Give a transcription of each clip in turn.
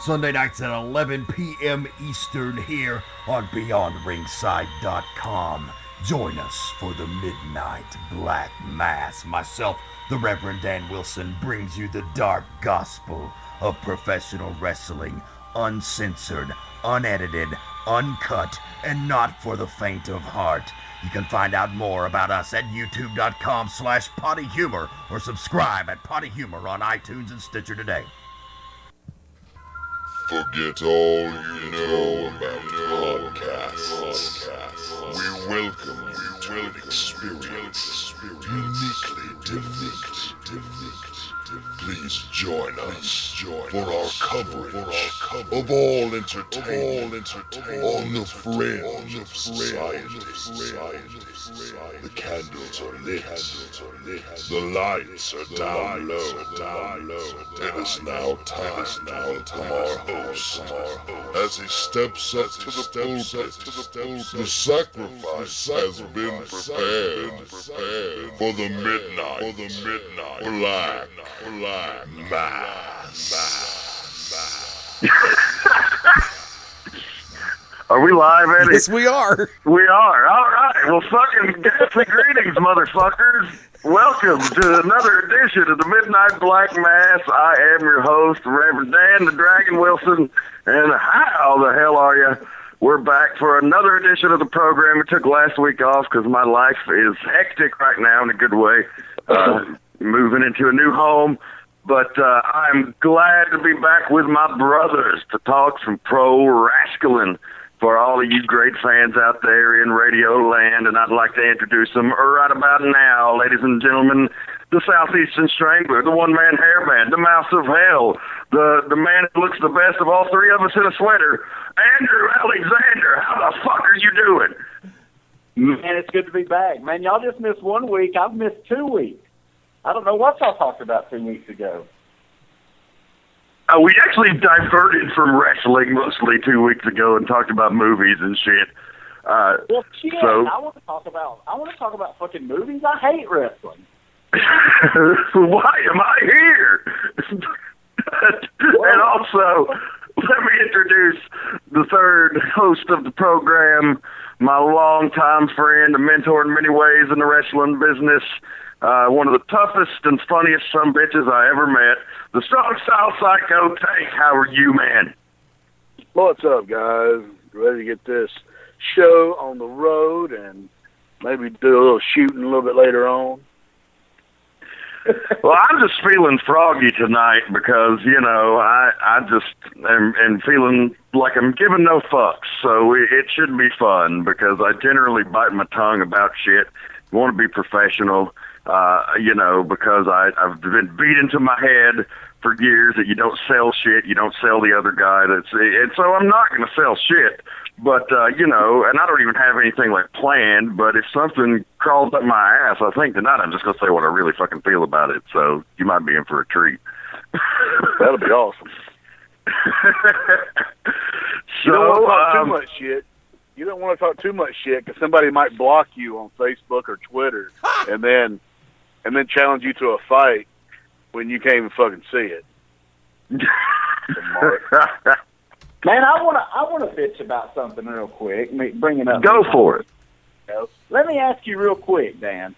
Sunday nights at 11 p.m. Eastern here on BeyondRingside.com. Join us for the Midnight Black Mass. Myself, the Rev Dan Wilson, brings you the dark gospel of professional wrestling, uncensored, unedited, uncut, and not for the faint of heart. You can find out more about us at youtube.com/pottyhumor or subscribe at Potty Humor on iTunes and Stitcher today. Forget all you know about podcasts. We welcome you to an experience uniquely different. Please join us for our coverage of all entertainment on the fringe of society. The candles are lit, the lights are down low. It is now time to welcome our host as he steps up to the pulpit. The sacrifice has been prepared for the midnight black mass. Are we live, Eddie? Yes, we are. We are. All right. Well, fucking gassy greetings, motherfuckers. Welcome to another edition of the Midnight Black Mass. I am your host, Rev Dan the Dragon Wilson. And how the hell are you? We're back for another edition of the program. We took last week off because my life is hectic right now in a good way. Moving into a new home. But I'm glad to be back with my brothers to talk some pro wrestling for all of you great fans out there in radio land. And I'd like to introduce them right about now, ladies and gentlemen. The Southeastern Strangler, the one-man hairband, the Mouse of Hell, the man who looks the best of all three of us in a sweater, Andrew Alexander. How the fuck are you doing? Man, it's good to be back. Man, y'all just missed 1 week. I've missed 2 weeks. I don't know what y'all talked about 2 weeks ago. We actually diverted from wrestling mostly 2 weeks ago and talked about movies and shit. Well, shit, so, I want to talk about fucking movies. I hate wrestling. Why am I here? And also, let me introduce the third host of the program, my longtime friend, a mentor in many ways in the wrestling business, one of the toughest and funniest sumbitches I ever met, the Strong Style Psycho Tank. How are you, man? What's up, guys? Ready to get this show on the road and maybe do a little shooting a little bit later on. Well, I'm just feeling froggy tonight because, you know, I just am feeling like I'm giving no fucks. So it should be fun because I generally bite my tongue about shit. I want to be professional, you know, because I've been beat into my head for years that you don't sell shit, you don't sell the other guy. And so I'm not going to sell shit. But, you know, and I don't even have anything like planned, but if something crawls up my ass, I think tonight I'm just going to say what I really fucking feel about it. So you might be in for a treat. That'll be awesome. You don't want to talk too much shit. You don't want to talk too much shit because somebody might block you on Facebook or Twitter and then challenge you to a fight when you can't even fucking see it. Man, I want to bitch about something real quick. Bring it up. Go for it. Let me ask you real quick, Dan.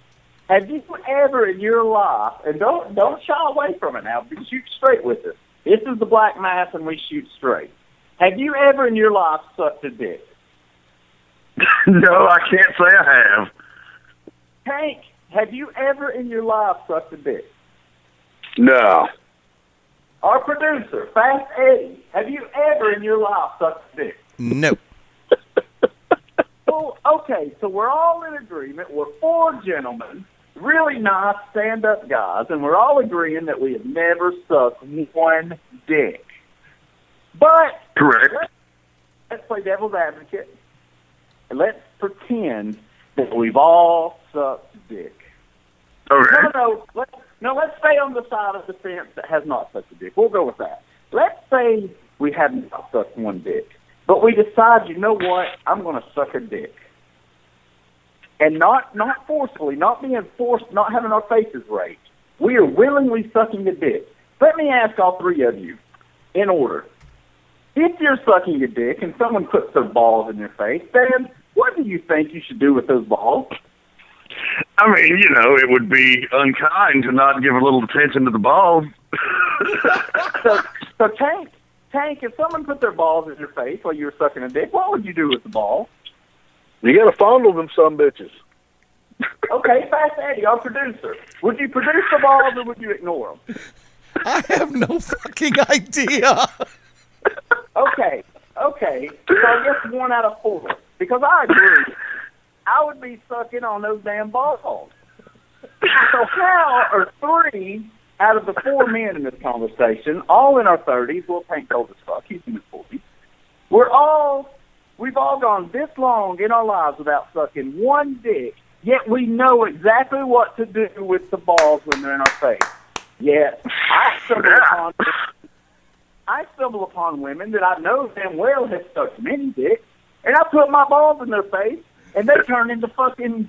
Have you ever in your life, and don't shy away from it now, but shoot straight with it. This is the Black Mass, and we shoot straight. Have you ever in your life sucked a dick? No, I can't say I have. Hank, have you ever in your life sucked a dick? No. Our producer, Fast Eddie, have you ever in your life sucked a dick? No. Well, okay, so we're all in agreement. We're four gentlemen, really nice stand-up guys, and we're all agreeing that we have never sucked one dick. But Correct. let's play devil's advocate, and let's pretend that we've all sucked dick. Okay. Let's stay on the side of the fence that has not sucked a dick. We'll go with that. Let's say we have not sucked one dick, but we decide, you know what, I'm going to suck a dick. And not forcefully, not being forced, not having our faces raised. We are willingly sucking a dick. Let me ask all three of you, in order, if you're sucking a dick and someone puts their balls in your face, Dan, what do you think you should do with those balls? I mean, it would be unkind to not give a little attention to the balls. So Tank, if someone put their balls in your face while you were sucking a dick, what would you do with the balls? You got to fondle them, some bitches. Okay, Fast Eddie, our producer. Would you produce the balls or would you ignore them? I have no fucking idea. Okay. So I guess 1 out of 4. Because I agree. I would be sucking on those damn balls. So how are 3 out of the 4 men in this conversation, all in our 30s, well, Tank old as fuck, he's in his 40s, we've all gone this long in our lives without sucking one dick, yet we know exactly what to do with the balls when they're in our face. Yet I stumble upon women that I know damn well have sucked many dicks, and I put my balls in their face, and they turn into fucking,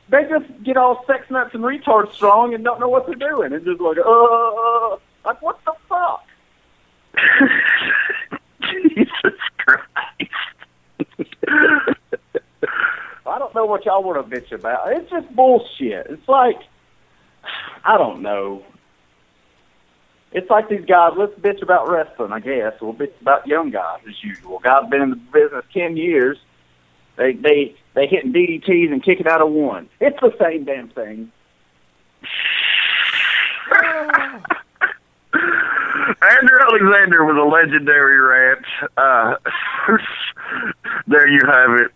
they just get all sex nuts and retard strong and don't know what they're doing. And just like what the fuck? Jesus Christ. I don't know what y'all want to bitch about. It's just bullshit. It's like, I don't know. It's like these guys, let's bitch about wrestling, I guess. We'll bitch about young guys as usual. Guys been in the business 10 years. They hitting DDTs and kicking out of one. It's the same damn thing. Andrew Alexander with a legendary rant. There you have it.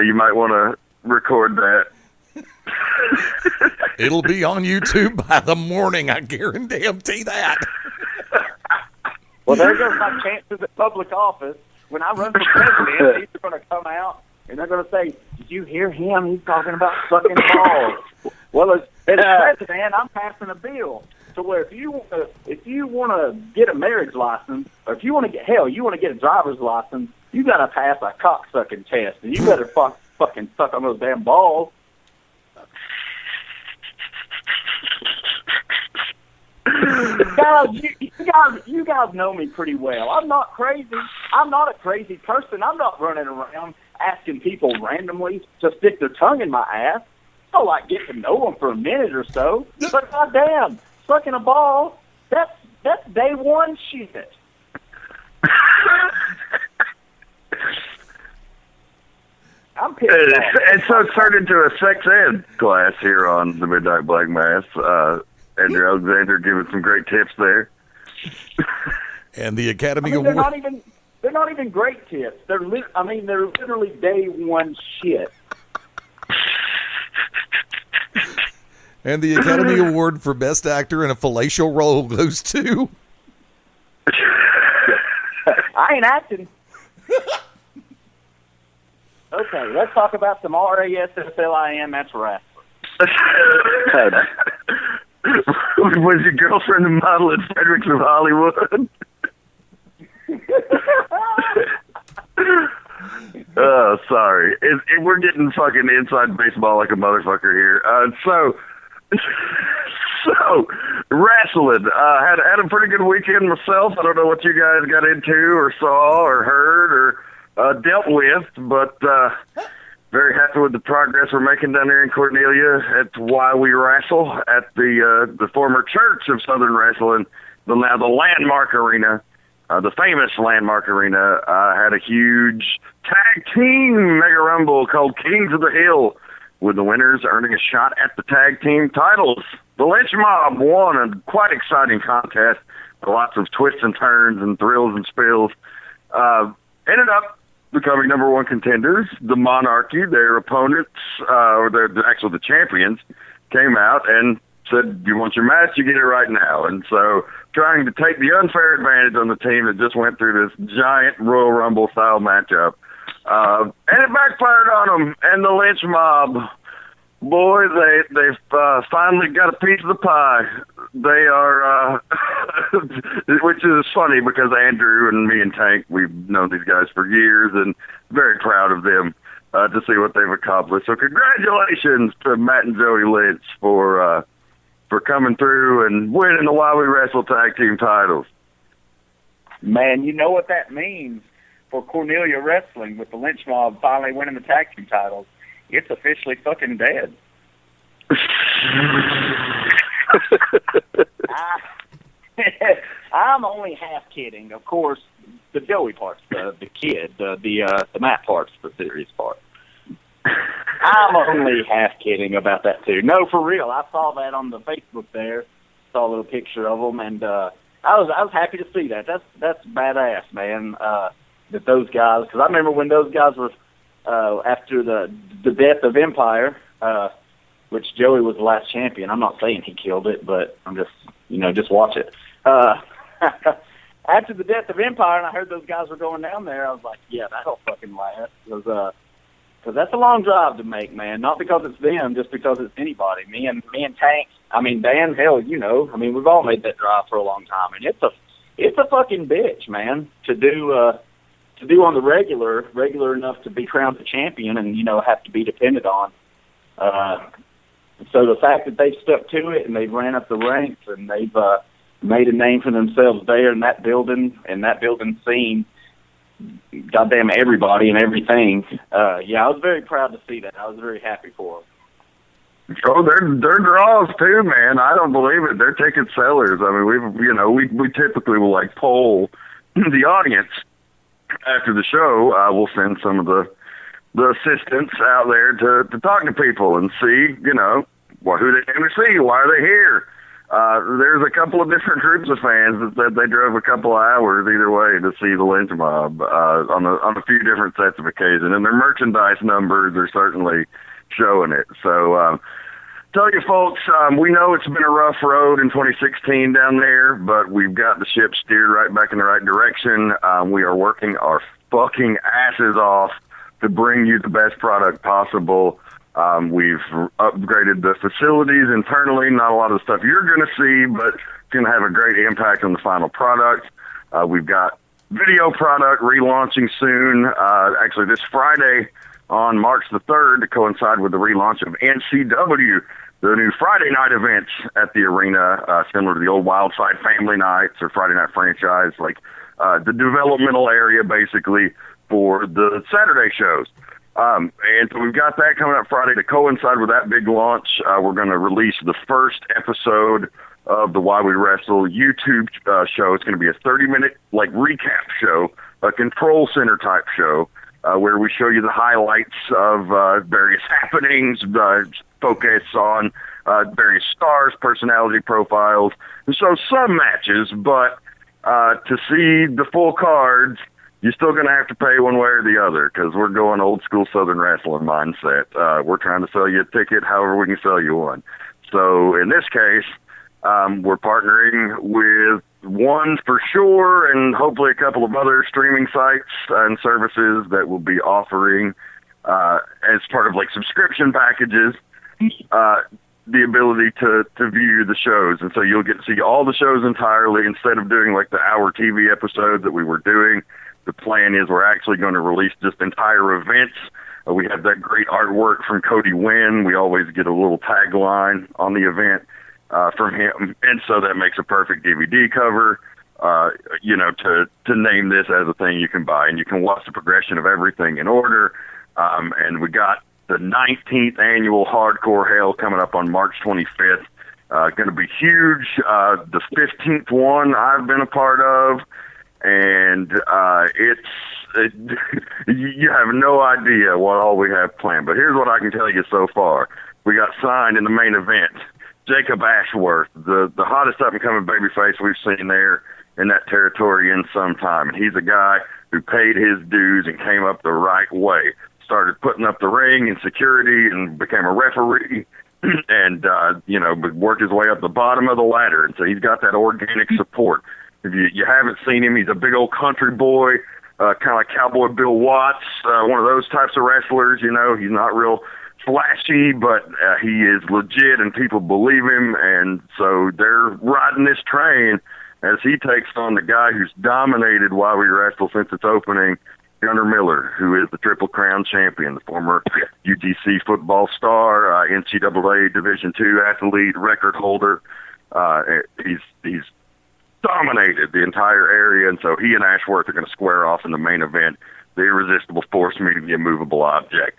You might want to record that. It'll be on YouTube by the morning, I guarantee that. Well, there goes my chances at public office. When I run for president, these are going to come out, and they're going to say, did you hear him? He's talking about sucking balls. Well, as president, I'm passing a bill to where if you want to get a marriage license, or if you want to get a driver's license, you got to pass a cock-sucking test, and you better fucking suck on those damn balls. Guys, you guys know me pretty well. I'm not crazy. I'm not a crazy person. I'm not running around asking people randomly to stick their tongue in my ass. I like get to know them for a minute or so. But goddamn, sucking a ball, that's day one shit. I'm pissed off. And so it's turned into a sex ed class here on the Midnight Black Mass. Andrew Alexander giving some great tips there. And the Academy Award. They're not even great tips. They're literally day one shit. And the Academy Award for Best Actor in a Fallacial Role goes to... I ain't acting. Okay, let's talk about some RASFLIN. That's wrestling. Was your girlfriend a model at Fredericks of Hollywood? Oh, sorry. We're getting fucking inside baseball like a motherfucker here. So wrestling. Had a pretty good weekend myself. I don't know what you guys got into or saw or heard or dealt with, but very happy with the progress we're making down there in Cornelia. It's why we wrestle at the former church of Southern Wrestling, the Landmark Arena, the famous Landmark Arena. Had a huge tag team mega rumble called Kings of the Hill, with the winners earning a shot at the tag team titles. The Lynch Mob won a quite exciting contest with lots of twists and turns and thrills and spills. Ended up becoming number one contenders. The Monarchy, their opponents, or the champions, came out and said, you want your match, you get it right now. And so trying to take the unfair advantage on the team that just went through this giant Royal Rumble style matchup. And it backfired on them. And the Lynch Mob, boy, they've finally got a piece of the pie. They are, which is funny because Andrew and me and Tank, we've known these guys for years and very proud of them to see what they've accomplished. So congratulations to Matt and Joey Lynch for coming through and winning the Why We Wrestle tag team titles. Man, you know what that means for Cornelia Wrestling with the Lynch Mob finally winning the tag team titles. It's officially fucking dead. I'm only half kidding. Of course, the Joey part's the kid, the Matt part's the serious part. I'm only half kidding about that too. No, for real. I saw that on the Facebook there. Saw a little picture of them, and I was happy to see that. That's badass, man. That those guys, because I remember when those guys were after the death of Empire, which Joey was the last champion. I'm not saying he killed it, but I'm just watch it. After the death of Empire, and I heard those guys were going down there, I was like, yeah, that'll fucking last. Because that's a long drive to make, man. Not because it's them, just because it's anybody. Me and Tank. I mean, Dan, hell, we've all made that drive for a long time, and it's a fucking bitch, man, to do on the regular enough to be crowned the champion, and have to be depended on. So the fact that they've stuck to it and they've ran up the ranks and they've made a name for themselves there in that building scene. Goddamn everybody and everything. Yeah, I was very proud to see that. I was very happy for them. Oh, they're draws too, man. I don't believe it. They're ticket sellers. I mean, we typically will like poll the audience after the show. We'll send some of the assistants out there to talk to people and see, who they came to see, why are they here. There's a couple of different groups of fans that said they drove a couple of hours either way to see the Lynch Mob on a few different sets of occasions, and their merchandise numbers are certainly showing it. So tell you folks, we know it's been a rough road in 2016 down there, but we've got the ship steered right back in the right direction. We are working our fucking asses off to bring you the best product possible. We've upgraded the facilities internally. Not a lot of the stuff you're going to see, but it's going to have a great impact on the final product. We've got video product relaunching soon. Actually, this Friday on March the 3rd to coincide with the relaunch of NCW, the new Friday night events at the arena, similar to the old Wildside Family Nights or Friday Night Franchise, like the developmental area basically for the Saturday shows. And so we've got that coming up Friday to coincide with that big launch. We're going to release the first episode of the Why We Wrestle YouTube show. It's going to be a 30-minute recap show, a control center type show, where we show you the highlights of various happenings, focus on various stars, personality profiles, and so some matches, but to see the full cards, you're still going to have to pay one way or the other because we're going old school Southern wrestling mindset. We're trying to sell you a ticket however we can sell you one. So in this case, we're partnering with one for sure and hopefully a couple of other streaming sites and services that will be offering as part of subscription packages the ability to view the shows. And so you'll get to see all the shows entirely instead of doing the hour TV episodes that we were doing. The plan is we're actually going to release just entire events. We have that great artwork from Cody Wynn. We always get a little tagline on the event from him. And so that makes a perfect DVD cover, to name this as a thing you can buy. And you can watch the progression of everything in order. And we got the 19th annual Hardcore Hell coming up on March 25th. Going to be huge. The 15th one I've been a part of. And you have no idea what all we have planned. But here's what I can tell you so far. We got signed in the main event. Jacob Ashworth, the hottest up-and-coming babyface we've seen there in that territory in some time. And he's a guy who paid his dues and came up the right way. Started putting up the ring and security and became a referee and, worked his way up the bottom of the ladder. And so he's got that organic support. If you haven't seen him, he's a big old country boy, kind of like Cowboy Bill Watts, one of those types of wrestlers. He's not real flashy, but he is legit and people believe him. And so they're riding this train as he takes on the guy who's dominated Why We Wrestle since its opening, Gunnar Miller, who is the Triple Crown champion, the former UGC football star, NCAA Division II athlete, record holder. He's dominated the entire area, and so he and Ashworth are going to square off in the main event, the Irresistible Force meeting the Immovable Object.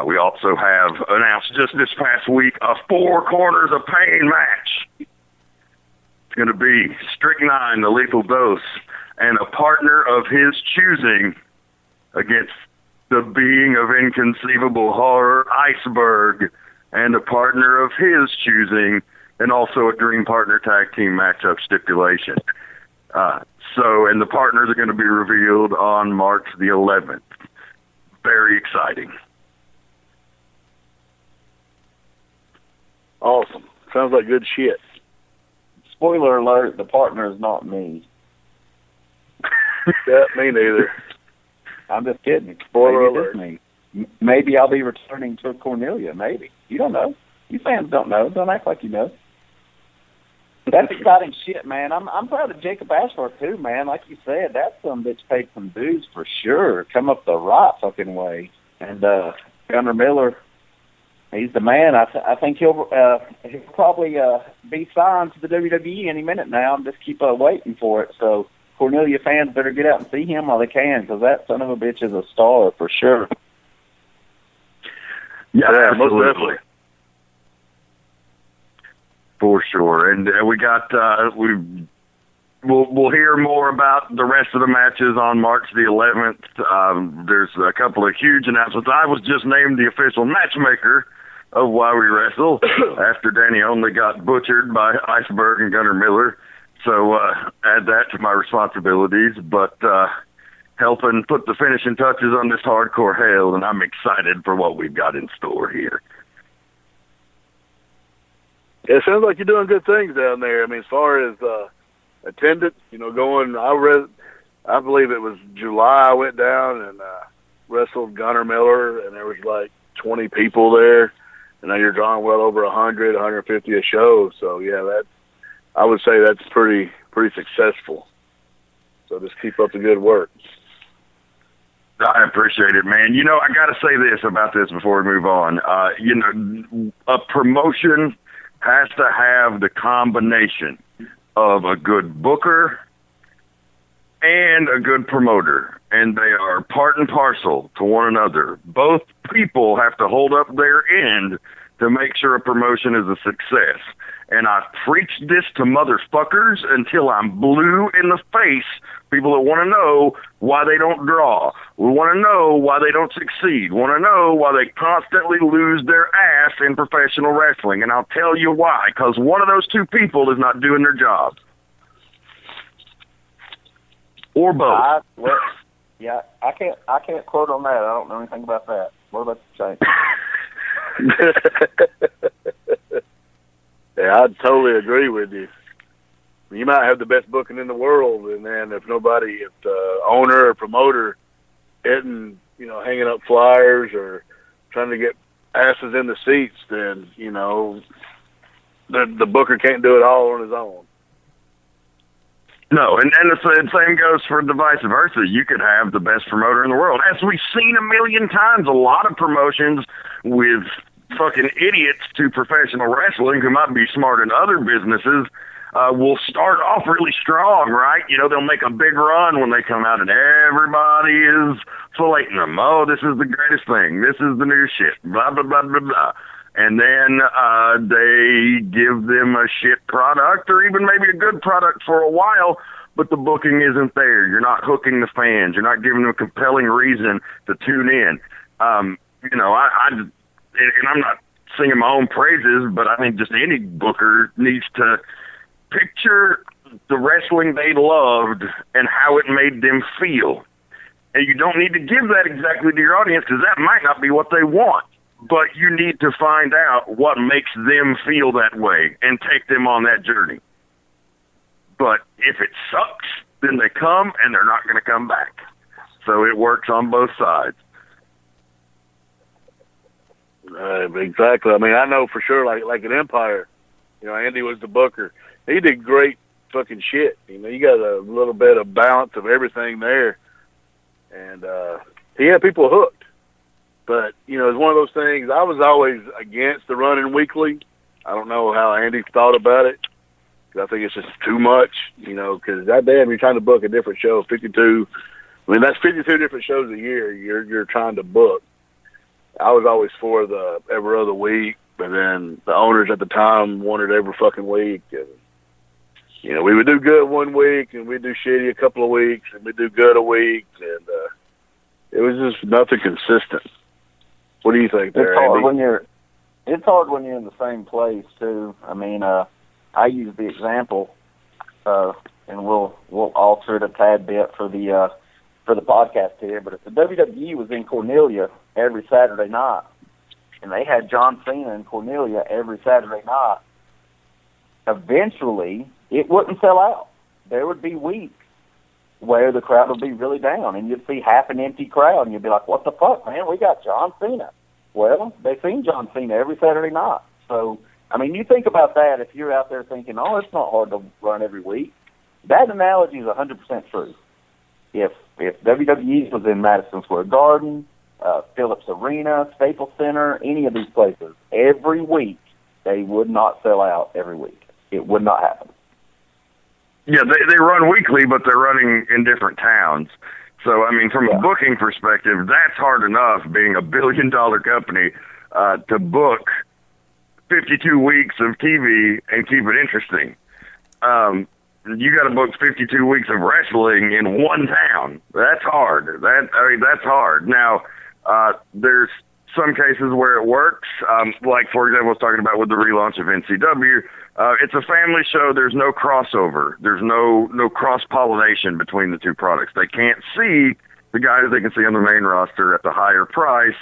We also have announced just this past week a 4 Corners of Pain match. It's going to be Strychnine, the Lethal Dose, and a partner of his choosing against the being of inconceivable horror, Iceberg, and a partner of his choosing, and also a Dream Partner Tag Team matchup stipulation. And the partners are going to be revealed on March the 11th. Very exciting. Awesome. Sounds like good shit. Spoiler alert, the partner is not me. Yeah, me neither. I'm just kidding. Spoiler Maybe alert. it is me. Maybe I'll be returning to Cornelia. Maybe. You don't know. You fans don't know. Don't act like you know. That's exciting shit, man. I'm proud of Jacob Ashworth, too, man. Like you said, that son bitch paid some dues for sure. Come up the right fucking way. And Gunnar Miller, he's the man. I think he'll probably be signed to the WWE any minute now. And just keep waiting for it. So Cornelia fans better get out and see him while they can, because that son of a bitch is a star for sure. Yeah, most definitely. For sure. And we got, we'll hear more about the rest of the matches on March the 11th. There's a couple of huge announcements. I was just named the official matchmaker of Why We Wrestle after Danny Only got butchered by Iceberg and Gunnar Miller. So add that to my responsibilities. But helping put the finishing touches on this hardcore hell, and I'm excited for what we've got in store here. It sounds like you're doing good things down there. I mean, as far as attendance, going, I believe it was July I went down and wrestled Gunnar Miller, and there was like 20 people there, and now you're drawing well over 100, 150 a show. So, yeah, I would say that's pretty successful. So just keep up the good work. I appreciate it, man. I got to say this about this before we move on. A promotion has to have the combination of a good booker and a good promoter, and they are part and parcel to one another. Both people have to hold up their end to make sure a promotion is a success. And I preach this to motherfuckers until I'm blue in the face. People that want to know why they don't draw, want to know why they don't succeed, want to know why they constantly lose their ass in professional wrestling. And I'll tell you why, because one of those two people is not doing their job. Or both. I can't quote on that. I don't know anything about that. What about you, Shane? Yeah, I totally agree with you. You might have the best booking in the world, and then if the owner or promoter isn't, hanging up flyers or trying to get asses in the seats, then, the booker can't do it all on his own. No, and the same goes for the vice versa. You could have the best promoter in the world. As we've seen a million times, a lot of promotions with fucking idiots to professional wrestling who might be smart in other businesses will start off really strong, right? They'll make a big run when they come out and everybody is filleting them. Oh, this is the greatest thing. This is the new shit. Blah, blah, blah, blah, blah. And then they give them a shit product or even maybe a good product for a while, but the booking isn't there. You're not hooking the fans. You're not giving them a compelling reason to tune in. And I'm not singing my own praises, but I think just any booker needs to picture the wrestling they loved and how it made them feel. And you don't need to give that exactly to your audience because that might not be what they want. But you need to find out what makes them feel that way and take them on that journey. But if it sucks, then they come and they're not going to come back. So it works on both sides. Exactly. I mean, I know for sure, like at Empire, Andy was the booker. He did great fucking shit. You got a little bit of balance of everything there. And he had people hooked. But, it's one of those things, I was always against the running weekly. I don't know how Andy thought about it. 'cause I think it's just too much, you know, because goddamn, you're trying to book a different show, 52. I mean, that's 52 different shows a year you're trying to book. I was always for the every other week, but then the owners at the time wanted every fucking week. And, you know, we would do good one week, and we'd do shitty a couple of weeks, and we'd do good a week, and it was just nothing consistent. What do you think there, It's hard Andy? when you're in the same place too. I mean, I use the example, and we'll alter it a tad bit for the podcast here. But if the WWE was in Cornelia every Saturday night, and they had John Cena in Cornelia every Saturday night, eventually it wouldn't sell out. There would be weeks where the crowd would be really down, and you'd see half an empty crowd, and you'd be like, what the fuck, man? We got John Cena. Well, they've seen John Cena every Saturday night. So, I mean, you think about that if you're out there thinking, oh, it's not hard to run every week. That analogy is 100% true. If WWE was in Madison Square Garden, Phillips Arena, Staples Center, any of these places, every week they would not sell out every week. It would not happen. Yeah, they run weekly, but they're running in different towns. So, I mean, from a booking perspective, that's hard enough, being a billion-dollar company, to book 52 weeks of TV and keep it interesting. You got to book 52 weeks of wrestling in one town. That's hard. That's hard. Now, there's some cases where it works. Like, for example, I was talking about with the relaunch of NCW. It's a family show. There's no crossover. There's no cross-pollination between the two products. They can't see the guys they can see on the main roster at the higher price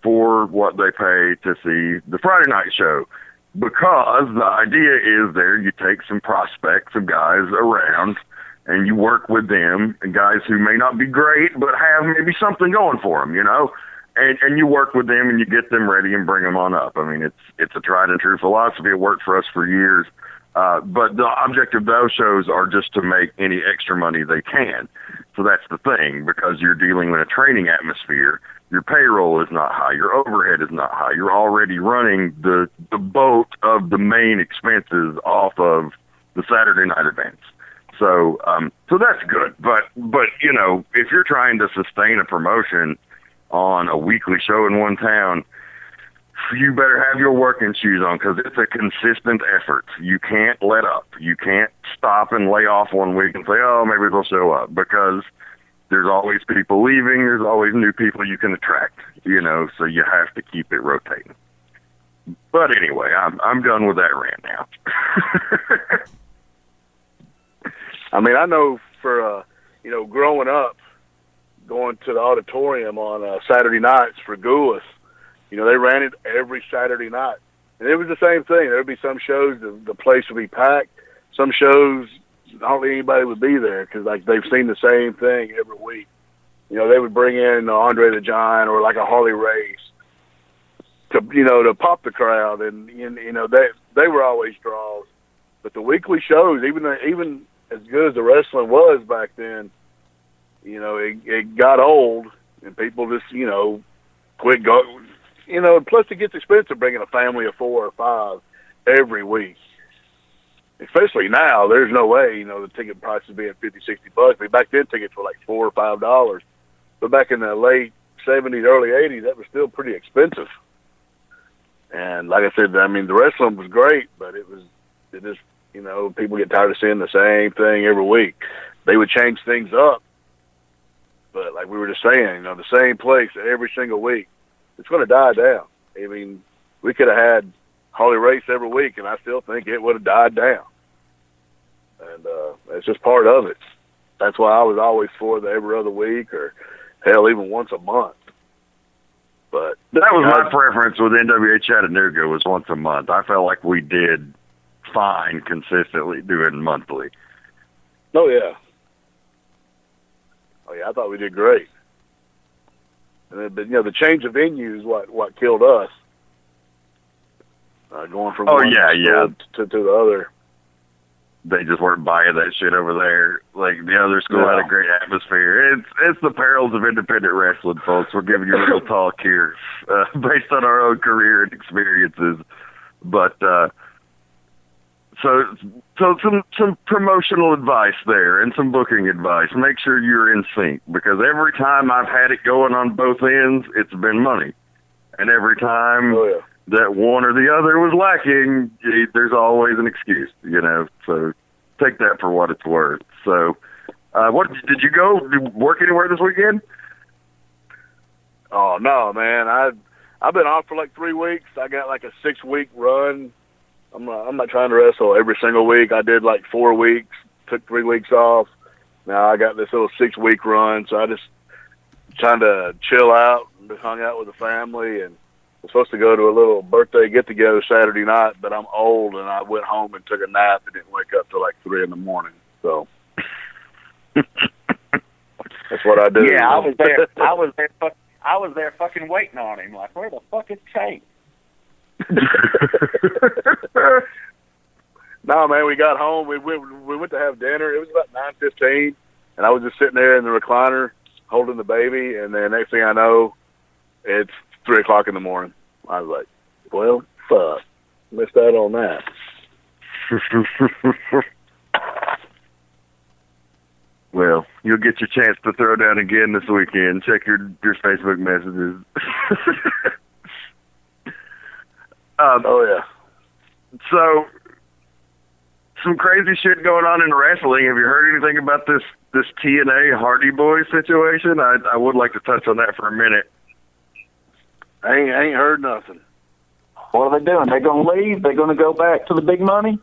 for what they pay to see the Friday night show. Because the idea is there you take some prospects of guys around and you work with them, and guys who may not be great but have maybe something going for them, you know? And you work with them and you get them ready and bring them on up. I mean, it's a tried and true philosophy. It worked for us for years. But the object of those shows are just to make any extra money they can. So that's the thing, because you're dealing with a training atmosphere. Your payroll is not high. Your overhead is not high. You're already running the boat of the main expenses off of the Saturday night events. So that's good. But you know, if you're trying to sustain a promotion on a weekly show in one town, you better have your working shoes on, because it's a consistent effort. You can't let up. You can't stop and lay off one week and say, oh, maybe they'll show up, because there's always people leaving. There's always new people you can attract, you know, so you have to keep it rotating. But anyway, I'm done with that rant now. I mean, I know for, you know, growing up, going to the auditorium on Saturday nights for Goulas, you know, they ran it every Saturday night. And it was the same thing. There would be some shows, the place would be packed. Some shows, hardly anybody would be there, because, like, they've seen the same thing every week. You know, they would bring in Andre the Giant or, like, a Harley Race to, you know, to pop the crowd. And you know, they were always draws. But the weekly shows, even as good as the wrestling was back then, you know, it got old, and people just, you know, quit going. You know, plus it gets expensive bringing a family of 4 or 5 every week. Especially now, there's no way, you know, the ticket prices being $50, $60. But back then, tickets were like $4 or $5. But back in the late 70s, early 80s, that was still pretty expensive. And like I said, I mean, the wrestling was great, but it just, you know, people get tired of seeing the same thing every week. They would change things up. But like we were just saying, you know, the same place every single week, it's going to die down. I mean, we could have had Harley Race every week, and I still think it would have died down. And it's just part of it. That's why I was always for the every other week, or hell, even once a month. But that was my preference with NWA Chattanooga, was once a month. I felt like we did fine consistently doing monthly. Oh, yeah. Oh, yeah, I thought we did great. But, you know, the change of venue is what killed us. Going from one to the other. They just weren't buying that shit over there. Like, the other school had a great atmosphere. It's the perils of independent wrestling, folks. We're giving you real talk here, based on our own career and experiences. But So some promotional advice there and some booking advice. Make sure you're in sync, because every time I've had it going on both ends, it's been money. And every time that one or the other was lacking, there's always an excuse, So take that for what it's worth. So, what did you go work anywhere this weekend? Oh no, man! I've been off for like 3 weeks. I got like a 6-week run. I'm not trying to wrestle every single week. I did like 4 weeks, took 3 weeks off. Now I got this little 6-week run, so I just trying to chill out and hung out with the family. And I was supposed to go to a little birthday get together Saturday night, but I'm old and I went home and took a nap and didn't wake up till like 3 a.m. So that's what I do. Yeah, I was there. I was there fucking waiting on him. Like, where the fuck is Kate? No, man, we got home. We went to have dinner. It was about 9:15, and I was just sitting there in the recliner holding the baby, and then next thing I know, it's 3 o'clock in the morning. I was like, well, fuck. Missed out on that. Well, you'll get your chance to throw down again this weekend. Check your Facebook messages. Oh, yeah. So, some crazy shit going on in wrestling. Have you heard anything about this TNA Hardy Boys situation? I would like to touch on that for a minute. I ain't heard nothing. What are they doing? They're going to leave? They're going to go back to the big money?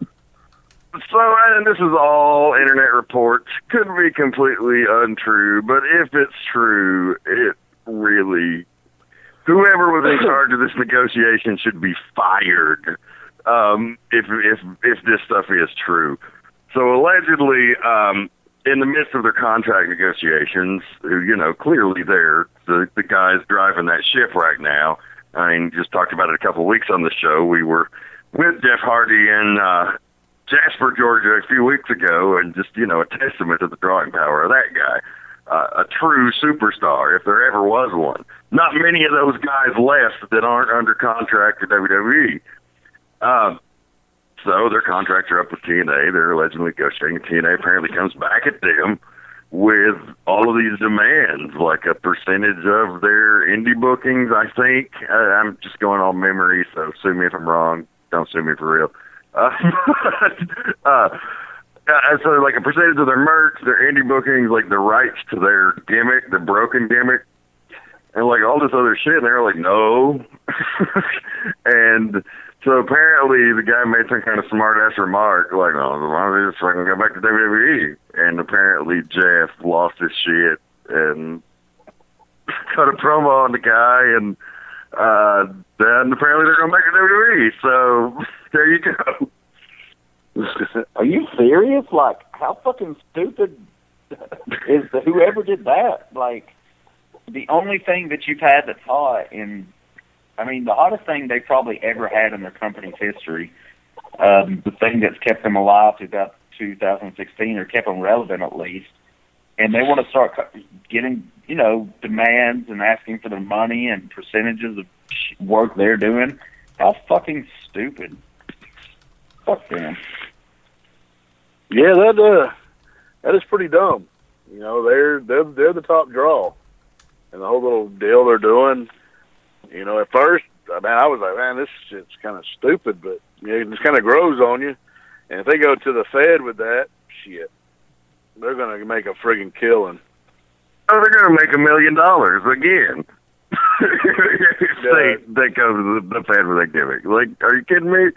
So, and this is all internet reports. Could be completely untrue, but if it's true, it really... Whoever was in charge of this negotiation should be fired if this stuff is true. So, allegedly, in the midst of their contract negotiations, clearly they're the guys driving that ship right now. I mean, just talked about it a couple of weeks on the show. We were with Jeff Hardy in Jasper, Georgia a few weeks ago, and just, a testament to the drawing power of that guy. A true superstar, if there ever was one. Not many of those guys left that aren't under contract to WWE. So their contracts are up with TNA. They're allegedly negotiating. TNA apparently comes back at them with all of these demands, like a percentage of their indie bookings, I think. I'm just going on memory, so sue me if I'm wrong. Don't sue me for real. So like a percentage of their merch, their indie bookings, like the rights to their gimmick, the broken gimmick, and like all this other shit. And they're like, no. And so apparently the guy made some kind of smart ass remark, like, oh, why don't they just fucking go back to WWE? And apparently Jeff lost his shit and cut a promo on the guy, and then apparently they're going back to WWE. So there you go. Are you serious? Like, how fucking stupid is whoever did that? Like, the only thing that you've had that's hot the hottest thing they probably ever had in their company's history, the thing that's kept them alive throughout 2016 or kept them relevant at least, and they want to start getting, demands and asking for their money and percentages of work they're doing. How fucking stupid. Fuck them. Yeah, that is pretty dumb. They're the top draw, and the whole little deal they're doing. At first, I was like, man, this shit's kind of stupid, but it just kind of grows on you. And if they go to the Fed with that shit, they're gonna make a friggin' killing. Oh, they're gonna make $1 million again. They go to the Fed with that gimmick. Like, are you kidding me?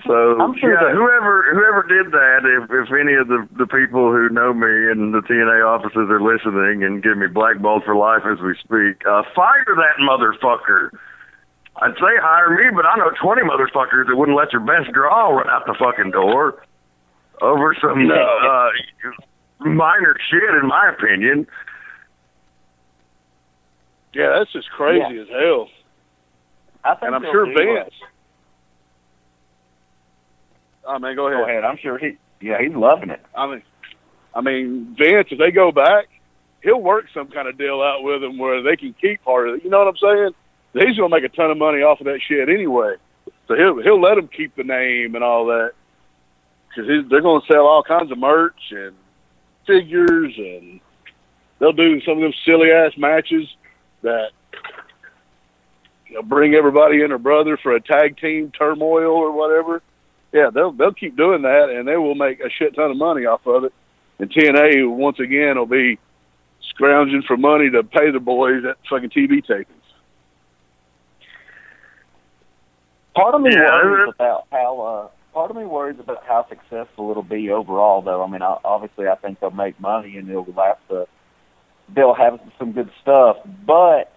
So, I'm sure whoever did that, if any of the people who know me and the TNA offices are listening and give me blackballed for life as we speak, fire that motherfucker. I'd say hire me, but I know 20 motherfuckers that wouldn't let your best draw run out the fucking door over some minor shit, in my opinion. Yeah, that's just crazy as hell. And I'm sure Vince... Oh, man, go ahead. Go ahead. I'm sure he's loving it. I mean, Vince, if they go back, he'll work some kind of deal out with them where they can keep part of it. You know what I'm saying? He's going to make a ton of money off of that shit anyway. So he'll let them keep the name and all that. because they're going to sell all kinds of merch and figures, and they'll do some of them silly ass matches that bring everybody and their brother for a tag team turmoil or whatever. Yeah, they'll keep doing that, and they will make a shit ton of money off of it. And TNA once again will be scrounging for money to pay the boys at fucking TV tapings. Part of me worries about how. Part of me worries about how successful it'll be overall, though. I mean, obviously, I think they'll make money and they'll have some good stuff. But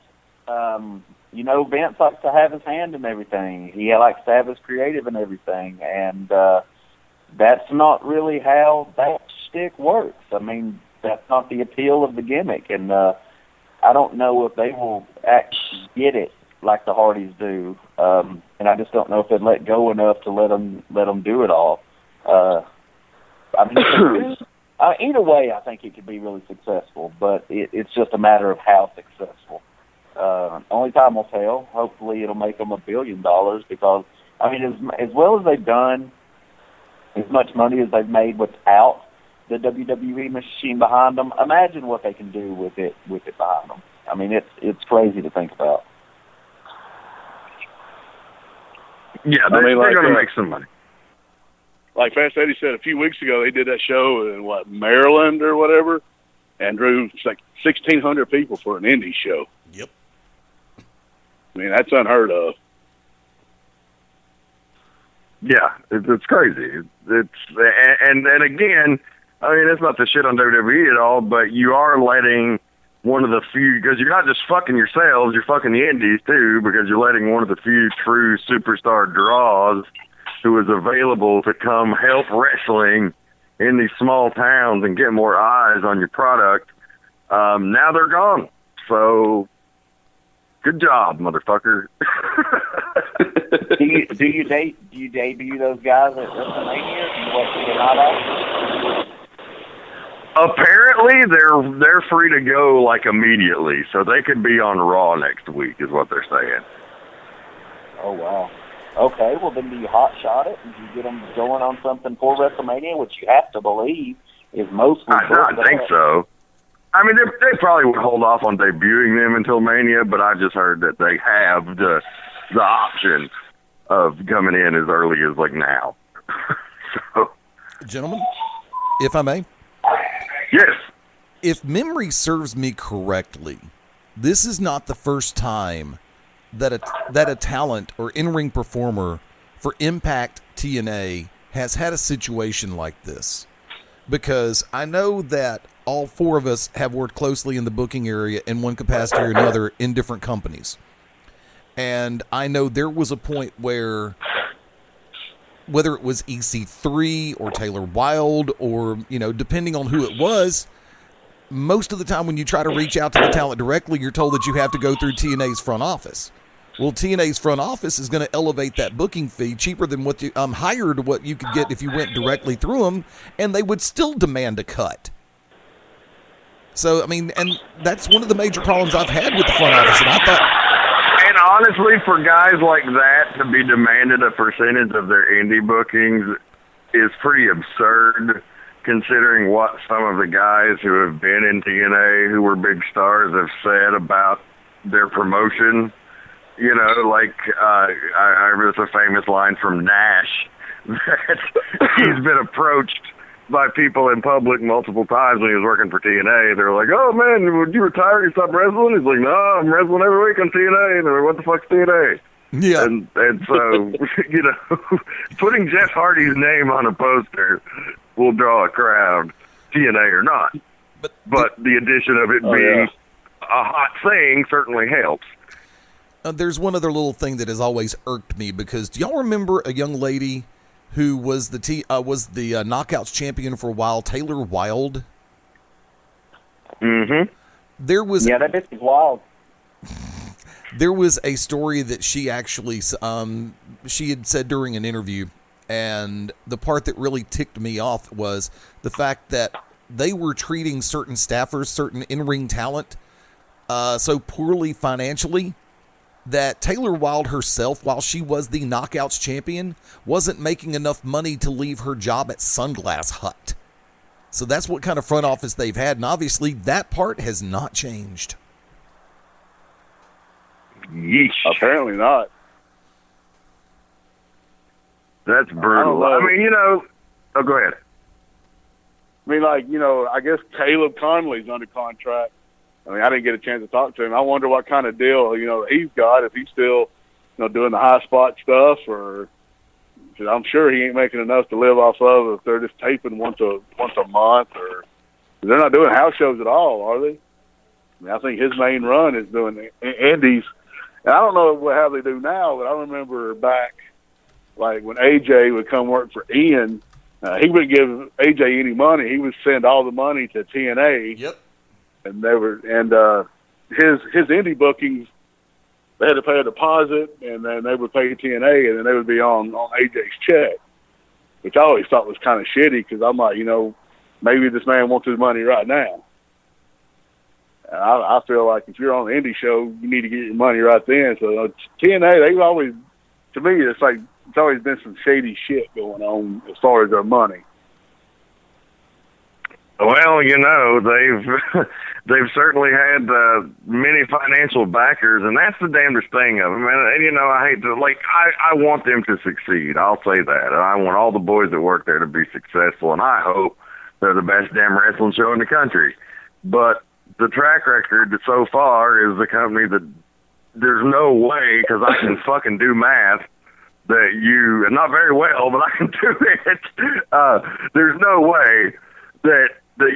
Vince likes to have his hand in everything. He likes to have his creative in everything, and that's not really how that stick works. I mean, that's not the appeal of the gimmick, and I don't know if they will actually get it like the Hardys do, and I just don't know if they'd let go enough to let them do it all. Either way, I think it could be really successful, but it's just a matter of how successful. Only time will tell. Hopefully, it'll make them $1 billion because, I mean, as well as they've done, as much money as they've made without the WWE machine behind them, imagine what they can do with it behind them. I mean, it's crazy to think about. Yeah, they're going to make some money. Like Fast Eddie said a few weeks ago, they did that show in Maryland or whatever, and drew like 1,600 people for an indie show. Yep. I mean, that's unheard of. Yeah, it's crazy. And again, I mean, it's not the shit on WWE at all, but you are letting one of the few, because you're not just fucking yourselves, you're fucking the indies too, because you're letting one of the few true superstar draws who is available to come help wrestling in these small towns and get more eyes on your product. Now they're gone. So, good job, motherfucker. do you debut those guys at WrestleMania? Do you want to get out of? Apparently, they're free to go like immediately, so they could be on Raw next week, is what they're saying. Oh wow. Okay, well then do you hot shot it? And do you get them going on something for WrestleMania, which you have to believe is mostly. I think so. I mean, they probably would hold off on debuting them until Mania, but I just heard that they have the option of coming in as early as like now. So, gentlemen, if I may. Yes. If memory serves me correctly, this is not the first time that a talent or in-ring performer for Impact TNA has had a situation like this. Because I know that all four of us have worked closely in the booking area in one capacity or another in different companies. And I know there was a point where, whether it was EC3 or Taylor Wilde or, depending on who it was, most of the time when you try to reach out to the talent directly, you're told that you have to go through TNA's front office. Well, TNA's front office is going to elevate that booking fee cheaper than what higher to what you could get if you went directly through them, and they would still demand a cut. So, I mean, and that's one of the major problems I've had with the front office, and I thought... And honestly, for guys like that to be demanded a percentage of their indie bookings is pretty absurd, considering what some of the guys who have been in TNA, who were big stars, have said about their promotion. There's a famous line from Nash that he's been approached by people in public multiple times when he was working for TNA. They're like, "Oh man, would you retire? You stop wrestling?" He's like, "No, I'm wrestling every week on TNA." And they're like, "What the fuck's TNA?" Yeah. And so, putting Jeff Hardy's name on a poster will draw a crowd, TNA or not. But the addition of it being a hot thing certainly helps. There's one other little thing that has always irked me, because do y'all remember a young lady who was the Knockouts champion for a while, Taylor Wilde? Mm-hmm. That bitch is wild. There was a story that she actually she had said during an interview, and the part that really ticked me off was the fact that they were treating certain staffers, certain in-ring talent, so poorly financially that Taylor Wilde herself, while she was the Knockouts champion, wasn't making enough money to leave her job at Sunglass Hut. So that's what kind of front office they've had, and obviously that part has not changed. Yeesh. Apparently not. That's brutal. I mean, oh, go ahead. I mean, like, I guess Caleb Conley's under contract. I mean, I didn't get a chance to talk to him. I wonder what kind of deal, he's got, if he's still, doing the high spot stuff, or cause I'm sure he ain't making enough to live off of if they're just taping once a month, or they're not doing house shows at all, are they? I mean, I think his main run is doing the indies. And I don't know how they do now, but I remember back, like, when AJ would come work for Ian, he wouldn't give AJ any money. He would send all the money to TNA. Yep. And his indie bookings, they had to pay a deposit, and then they would pay TNA, and then they would be on AJ's check, which I always thought was kind of shitty, because I'm like, maybe this man wants his money right now. And I feel like if you're on the indie show, you need to get your money right then. So TNA, they've always, to me, it's always been some shady shit going on as far as their money. Well, they've certainly had many financial backers, and that's the damnedest thing of them. And I hate to, I want them to succeed. I'll say that. And I want all the boys that work there to be successful, and I hope they're the best damn wrestling show in the country. But the track record so far is the company that there's no way, because I can fucking do math, that you, and not very well, but I can do it. There's no way that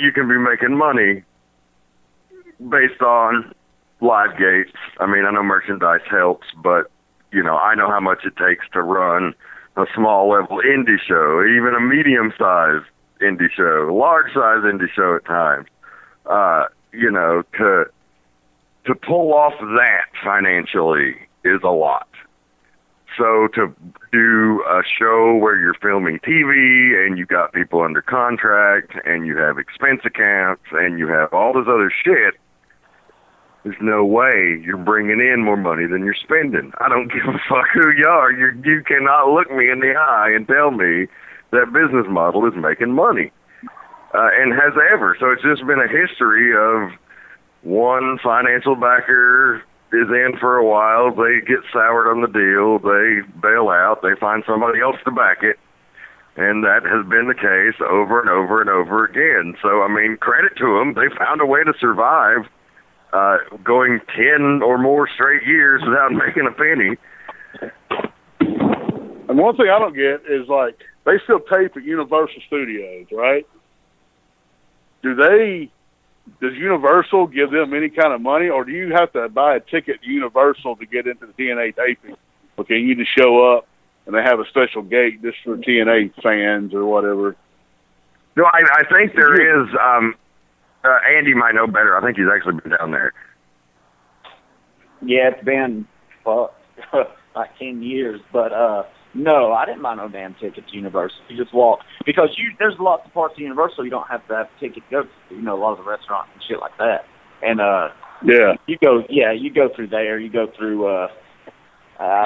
you can be making money based on live gates. I mean, I know merchandise helps, but, I know how much it takes to run a small level indie show, even a medium-sized indie show, large-sized indie show at times. To pull off that financially is a lot. So to do a show where you're filming TV and you got people under contract and you have expense accounts and you have all this other shit, there's no way you're bringing in more money than you're spending. I don't give a fuck who you are. You cannot look me in the eye and tell me that business model is making money. And has ever. So it's just been a history of one financial backer is in for a while, they get soured on the deal, they bail out, they find somebody else to back it, and that has been the case over and over and over again. So, I mean, credit to them. They found a way to survive going 10 or more straight years without making a penny. And one thing I don't get is, they still tape at Universal Studios, right? Does Universal give them any kind of money, or do you have to buy a ticket to Universal to get into the TNA taping? Okay, you just show up, and they have a special gate just for TNA fans or whatever. No, I think there is. Andy might know better. I think he's actually been down there. Yeah, it's been like 10 years, but no, I didn't buy no damn ticket to Universal. You just walk, because there's lots of parts of Universal you don't have to have a ticket to go to. A lot of the restaurants and shit like that. And you go through there. You go through I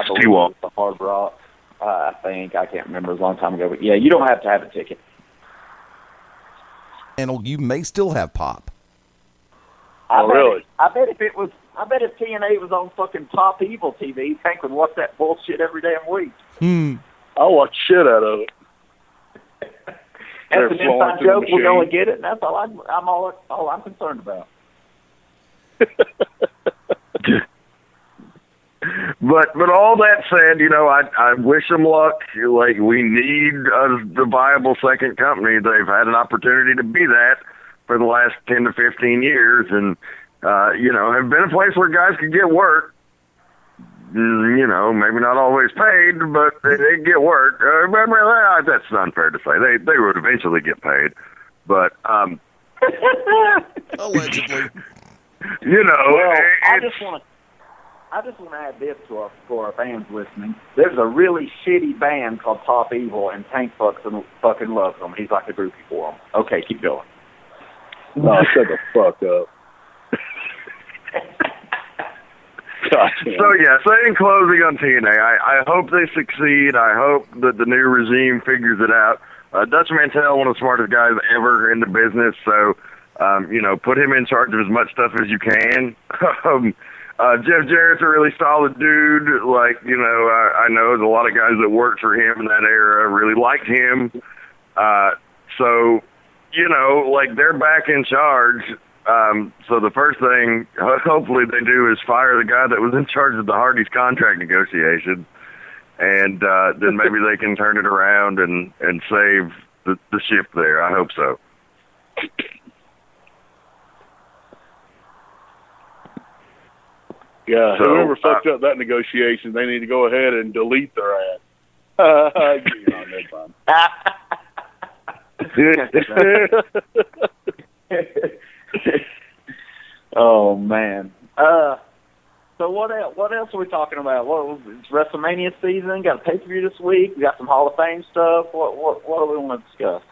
believe it's the Hard Rock. I think, I can't remember, it was a long time ago, but yeah, you don't have to have a ticket. And you may still have pop. Really? I bet if TNA was on fucking Pop Evil TV, Hank would watch that bullshit every damn week. I'll watch shit out of it. That's an inside joke. We're going to get it, and that's all I'm concerned about. But all that said, I wish them luck. We need the viable second company. They've had an opportunity to be that for the last 10 to 15 years, and have been a place where guys could get work. Maybe not always paid, but they get work. That's unfair to say. They would eventually get paid, but allegedly. I just want to add this for our fans listening. There's a really shitty band called Pop Evil, and Tank fucking loves them. He's like a groupie for them. Okay, keep going. No, shut the fuck up. So in closing on TNA, I hope they succeed. I hope that the new regime figures it out. Dutch Mantell, one of the smartest guys ever in the business, so, put him in charge of as much stuff as you can. Jeff Jarrett's a really solid dude. I know there's a lot of guys that worked for him in that era, really liked him. They're back in charge. So the first thing, hopefully they do is fire the guy that was in charge of the Hardys contract negotiation. And then maybe they can turn it around and save the ship there. I hope so. Yeah, so, whoever fucked up that negotiation, they need to go ahead and delete their ass. Oh man. So what else are we talking about? It's WrestleMania season. Got a pay-per-view this week. We got some Hall of Fame stuff. What do we want to discuss?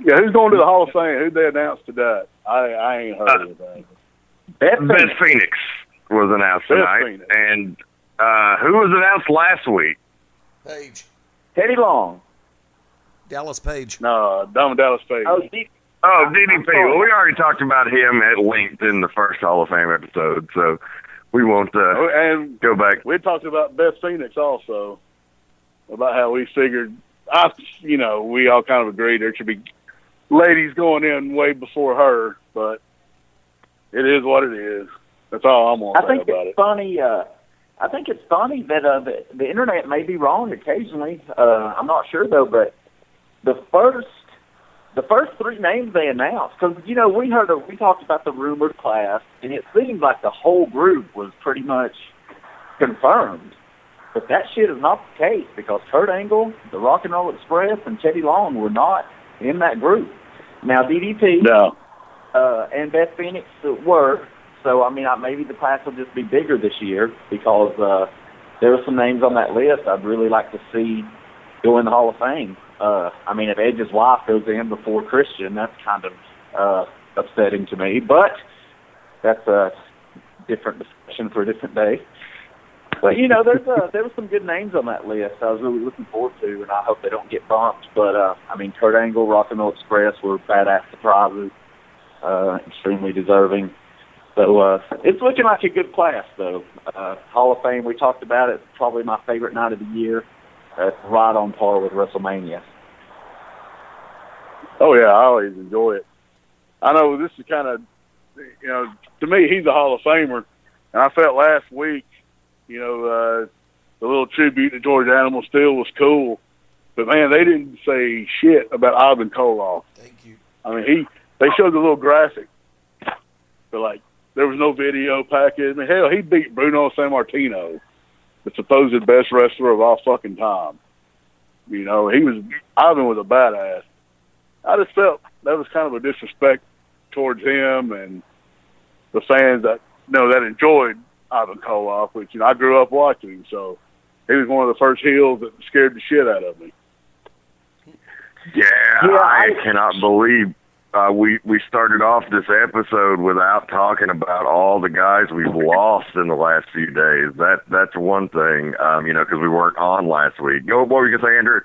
Yeah, who's going to the Hall of Fame? Who'd they announce today? I ain't heard of that. Beth Phoenix was announced tonight, and who was announced last week? Page. Teddy Long. Dallas Page. No, Dallas Page. DDP. Well, we already talked about him at length in the first Hall of Fame episode, so we won't go back. We talked about Beth Phoenix also, about how we figured, we all kind of agreed there should be ladies going in way before her, but it is what it is. That's all I'm going to say about it. I think it's funny that the internet may be wrong occasionally. I'm not sure though, but the first three names they announced, because we talked about the rumored class, and it seemed like the whole group was pretty much confirmed. But that shit is not the case, because Kurt Angle, the Rock and Roll Express, and Teddy Long were not in that group. Now DDP and Beth Phoenix were. So, maybe the class will just be bigger this year, because there are some names on that list I'd really like to see go in the Hall of Fame. If Edge's wife goes in before Christian, that's kind of upsetting to me. But that's a different discussion for a different day. But, there were some good names on that list I was really looking forward to, and I hope they don't get bumped. But, Kurt Angle, Rock and Roll Express were badass surprises, extremely deserving. So it's looking like a good class, though. Hall of Fame, we talked about it, probably my favorite night of the year. It's right on par with WrestleMania. Oh, yeah, I always enjoy it. I know this is kind of, to me, he's a Hall of Famer. And I felt last week, the little tribute to George Animal Steel was cool. But, man, they didn't say shit about Ivan Koloff. Thank you. They showed the little graphic. But, there was no video package. Hell, he beat Bruno Sammartino, the supposed best wrestler of all fucking time. Ivan was a badass. I just felt that was kind of a disrespect towards him and the fans that enjoyed Ivan Koloff, which I grew up watching. So he was one of the first heels that scared the shit out of me. Yeah, I cannot believe we started off this episode without talking about all the guys we've lost in the last few days. That's one thing, because we weren't on last week. What were you going to say, Andrew?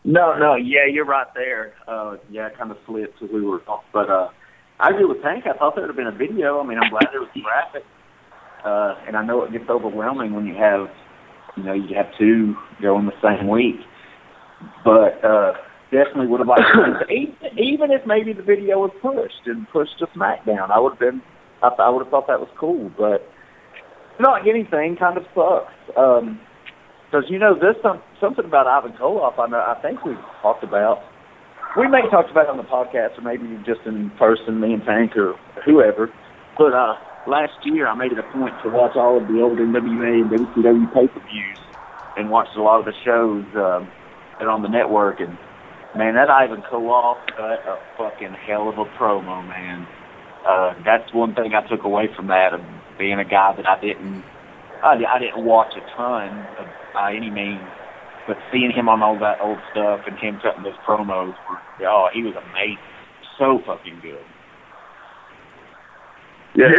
No, yeah, you're right there. It kind of slipped as we were talking. But I agree with Tank. I thought there would have been a video. I'm glad there was graphic. And I know it gets overwhelming when you have two go in the same week. But definitely would have liked to, even if maybe the video was pushed to SmackDown. I would have thought that was cool, but not anything kind of sucks. Because there's something about Ivan Koloff. I think we've talked about. We may have talked about it on the podcast, or maybe just in person, me and Tank or whoever. But last year, I made it a point to watch all of the old NWA and WCW pay-per-views, and watched a lot of the shows that are on the network. And man, that Ivan Koloff cut a fucking hell of a promo, man. That's one thing I took away from that, of being a guy that I didn't watch a ton by any means, but seeing him on all that old stuff and him cutting those promos, he was amazing. So fucking good. Yeah,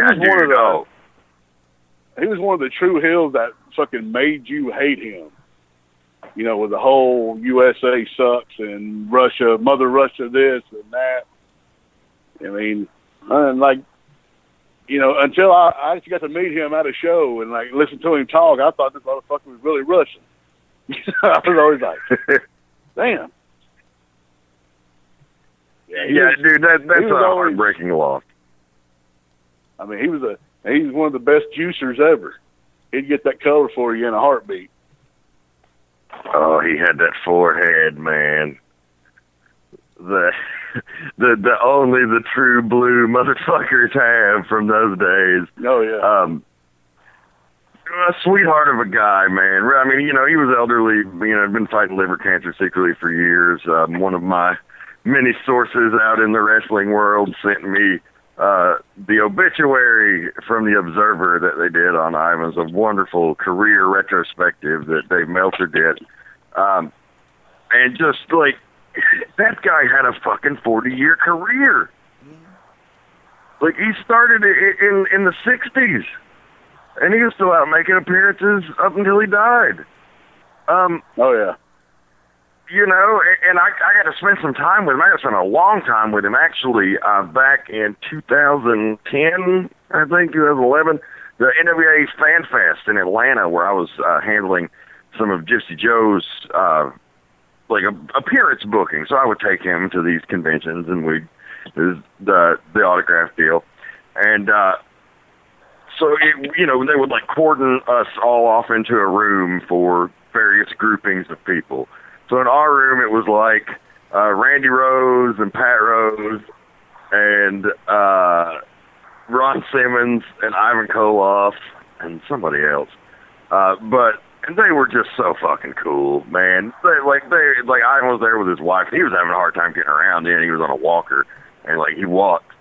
one of the true heels that fucking made you hate him. You know, with the whole USA sucks and Russia, Mother Russia this and that. I mean, and like, you know, until I actually got to meet him at a show and like listen to him talk, I thought this motherfucker was really Russian. I was always like, damn. Yeah, dude, that's a heartbreaking loss. I mean, he's one of the best juicers ever. He'd get that color for you in a heartbeat. Oh, he had that forehead, man. The only the true blue motherfuckers have from those days. Oh yeah. A sweetheart of a guy, man. I mean, you know, he was elderly. You know, been fighting liver cancer secretly for years. One of my many sources out in the wrestling world sent me the obituary from the Observer that they did on Ivan's, a wonderful career retrospective that Dave Meltzer did. And just like, that guy had a fucking 40-year career. Like, he started in the 60s, and he was still out making appearances up until he died. Oh, yeah. You know, and I got to spend some time with him. I got to spend a long time with him, actually, back in 2010, I think, 2011, the NWA Fan Fest in Atlanta, where I was handling some of Gypsy Joe's, appearance booking. So I would take him to these conventions, and the autograph deal. And so, they would, cordon us all off into a room for various groupings of people. So in our room, it was Randy Rose and Pat Rose and Ron Simmons and Ivan Koloff and somebody else. And they were just so fucking cool, man. Ivan was there with his wife. He was having a hard time getting around. He was on a walker, and he walked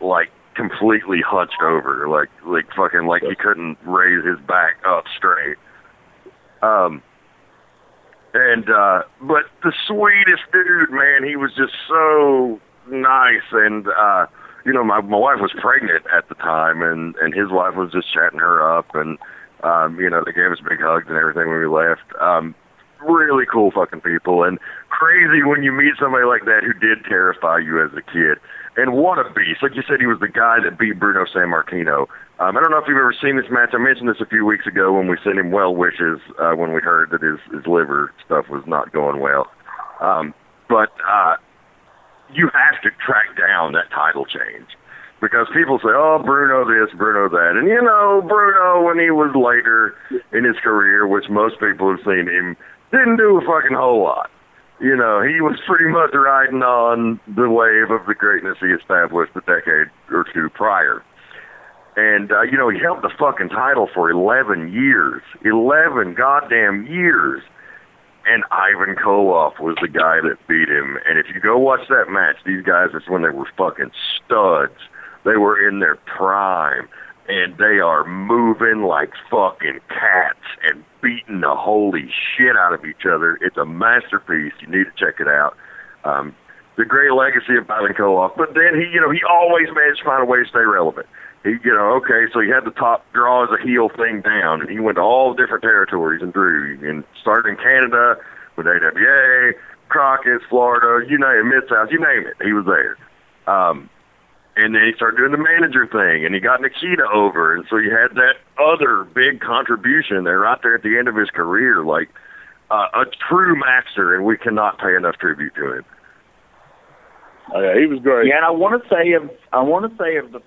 completely hunched over, he couldn't raise his back up straight. But the sweetest dude, man, he was just so nice. And, my wife was pregnant at the time, and his wife was just chatting her up. And, they gave us big hugs and everything when we left. Really cool fucking people. And crazy when you meet somebody like that who did terrify you as a kid. And what a beast. Like you said, he was the guy that beat Bruno Sammartino. I don't know if you've ever seen this match. I mentioned this a few weeks ago when we sent him well wishes when we heard that his liver stuff was not going well. But you have to track down that title change. Because people say, oh, Bruno this, Bruno that. And, Bruno, when he was later in his career, which most people have seen him, didn't do a fucking whole lot. He was pretty much riding on the wave of the greatness he established a decade or two prior. And, he held the fucking title for 11 years. 11 goddamn years. And Ivan Koloff was the guy that beat him. And if you go watch that match, these guys, it's when they were fucking studs. They were in their prime. And they are moving like fucking cats and beating the holy shit out of each other. It's a masterpiece. You need to check it out. The great legacy of Ivan Koloff. But then he always managed to find a way to stay relevant. So he had the top draw as a heel thing down, and he went to all different territories and drew. And started in Canada with AWA, Crockett's, Florida, you name it, Mid-South, you name it, he was there. And then he started doing the manager thing, and he got Nikita over, and so you had that other big contribution there right there at the end of his career, a true master, and we cannot pay enough tribute to him. Oh, yeah, he was great. Yeah, and I want to say of the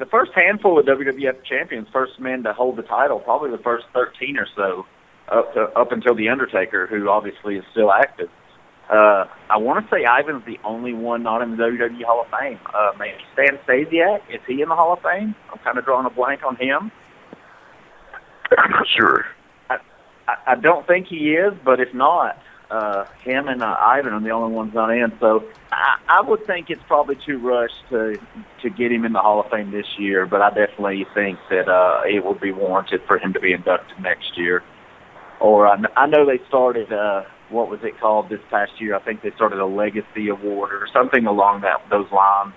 first handful of WWF champions, first men to hold the title, probably the first 13 or so, up until The Undertaker, who obviously is still active. I want to say Ivan's the only one not in the WWE Hall of Fame. Maybe Stan Stasiak, is he in the Hall of Fame? I'm kind of drawing a blank on him. I'm not sure. I don't think he is, but if not, him and Ivan are the only ones not in. So I would think it's probably too rushed to get him in the Hall of Fame this year, but I definitely think that it would be warranted for him to be inducted next year. Or I know they started, what was it called this past year? I think they started a Legacy Award or something along those lines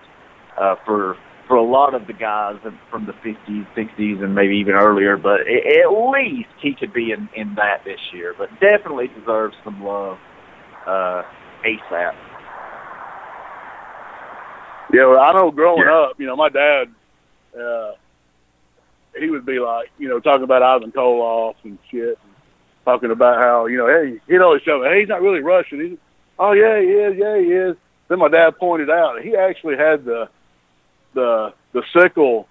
for for a lot of the guys from the 50s, 60s, and maybe even earlier. But at least he could be in that this year. But definitely deserves some love ASAP. Yeah, well, I know growing up, my dad, he would be like, talking about Ivan Koloff and shit, and talking about how, hey, he'd always show me, hey, he's not really Russian. Oh, yeah, he is. Then my dad pointed out that he actually had the sickle,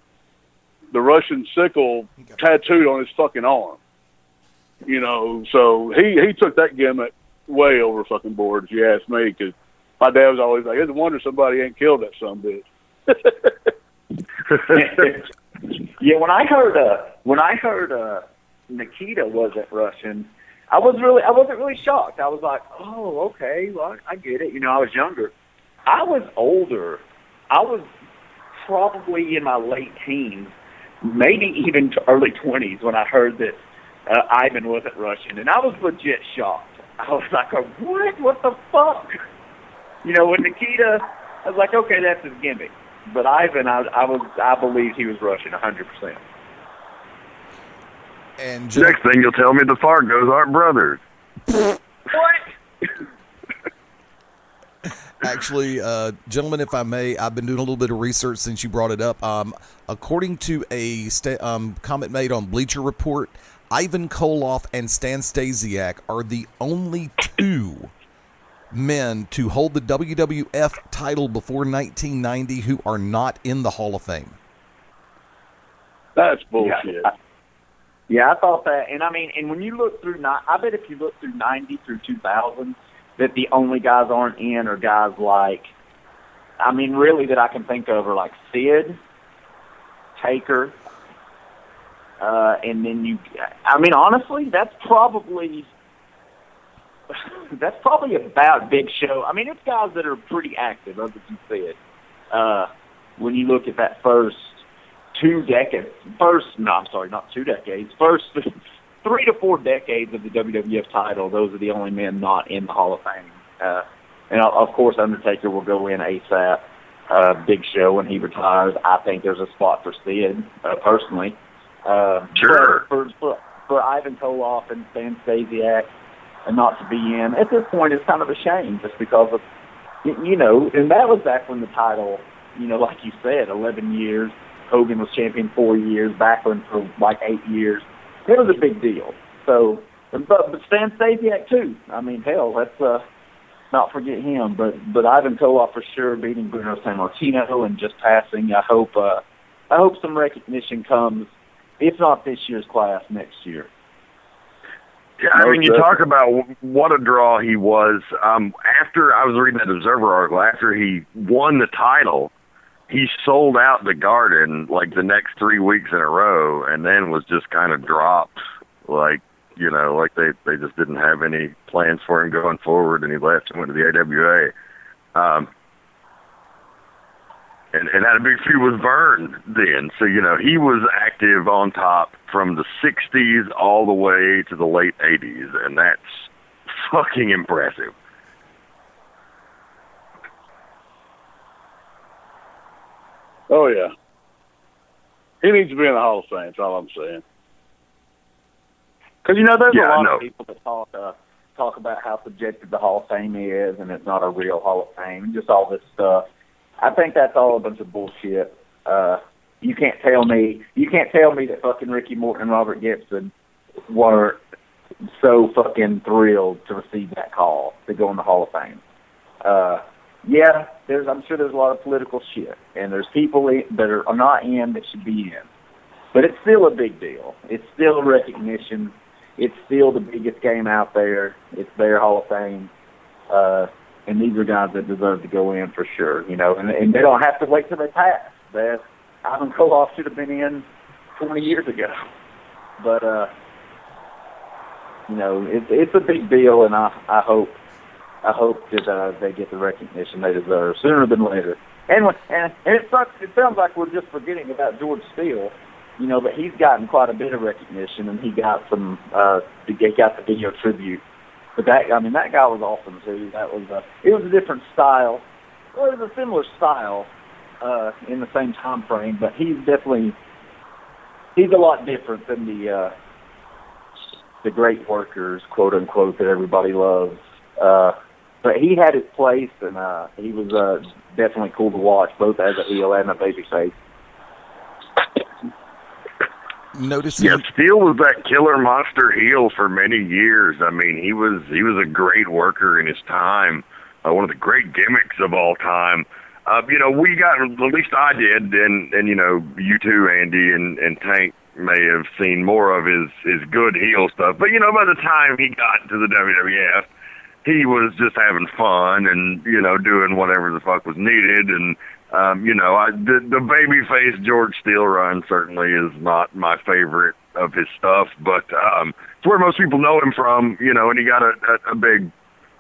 the Russian sickle tattooed on his fucking arm. So he took that gimmick way over fucking board, if you ask me, because my dad was always like, it's a wonder somebody ain't killed that son of bitch. Yeah, when I heard Nikita wasn't Russian, I wasn't really shocked. I was like, oh, okay, well, I get it. I was younger. I was older. I was probably in my late teens, maybe even to early 20s when I heard that Ivan wasn't Russian, and I was legit shocked. I was like, what? What the fuck? With Nikita, I was like, okay, that's his gimmick. But Ivan, I believed he was Russian 100%. And next thing you'll tell me the Fargos aren't brothers. What? Actually, gentlemen, if I may, I've been doing a little bit of research since you brought it up. According to a comment made on Bleacher Report, Ivan Koloff and Stan Stasiak are the only two men to hold the WWF title before 1990 who are not in the Hall of Fame. That's bullshit. Yeah, I thought that. And, and when you look through, I bet if you look through 90 through 2000, that the only guys aren't in are guys like, really that I can think of are like Sid, Taker, and then honestly, that's probably about Big Show. It's guys that are pretty active, other than Sid. When you look at that first 3 to 4 decades of the WWF title, those are the only men not in the Hall of Fame. And of course, Undertaker will go in ASAP. Big Show when he retires. I think there's a spot for Sid, personally. Sure. For Ivan Koloff and Stan Stasiak and not to be in, at this point, it's kind of a shame just because of, and that was back when the title, like you said, 11 years. Hogan was champion 4 years, Backlund for like 8 years. It was a big deal. So, but Stan Stasiak too. Hell, let's not forget him. But Ivan Koloff for sure beating Bruno Sammartino and just passing. I hope some recognition comes, if not this year's class, next year. Yeah, you talk about what a draw he was. After I was reading that Observer article, after he won the title, he sold out the Garden like the next 3 weeks in a row, and then was just kind of dropped, like they just didn't have any plans for him going forward, and he left and went to the AWA. And had a big feud with Vern then, so he was active on top from the 60s all the way to the late 80s, and that's fucking impressive. Oh, yeah. He needs to be in the Hall of Fame, that's all I'm saying. Because, there's a lot of people that talk about how subjective the Hall of Fame is, and it's not a real Hall of Fame, and just all this stuff. I think that's all a bunch of bullshit. You can't tell me that fucking Ricky Morton and Robert Gibson were so fucking thrilled to receive that call to go in the Hall of Fame. Yeah, I'm sure there's a lot of political shit, and there's people that are not in that should be in. But it's still a big deal. It's still a recognition. It's still the biggest game out there. It's their Hall of Fame. And these are guys that deserve to go in for sure, and they don't have to wait till they pass. Ivan Koloff should have been in 20 years ago. But, it's a big deal, and I hope that they get the recognition they deserve sooner than later. And it sucks. It sounds like we're just forgetting about George Steele, but he's gotten quite a bit of recognition, and he got some. He got the video tribute. But that guy was awesome too. It was a different style. Well, it was a similar style, in the same time frame, but he's a lot different than the great workers, quote unquote, that everybody loves. But he had his place, and he was definitely cool to watch, both as a heel and a babyface. Noticing, Yeah, Steel was that killer monster heel for many years. I mean, he was a great worker in his time, one of the great gimmicks of all time. We got, at least I did, and you too, Andy and Tank may have seen more of his good heel stuff. But by the time he got to the WWF, he was just having fun and doing whatever the fuck was needed. And the babyface George Steele run certainly is not my favorite of his stuff, but it's where most people know him from, and he got a big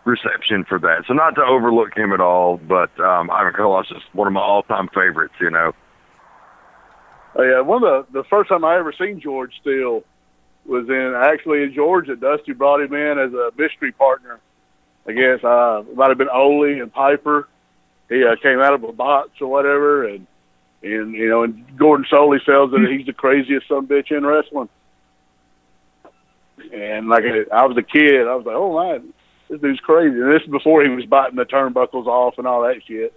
reception for that. So not to overlook him at all, but Ivan Koloff's just one of my all-time favorites, Oh, yeah, one of the first time I ever seen George Steele was in Georgia. Dusty brought him in as a mystery partner. I guess it might have been Ole and Piper. He came out of a box or whatever, and Gordon Soley tells that he's the craziest sumbitch in wrestling. And I was a kid, I was like, oh man, this dude's crazy. And this is before he was biting the turnbuckles off and all that shit.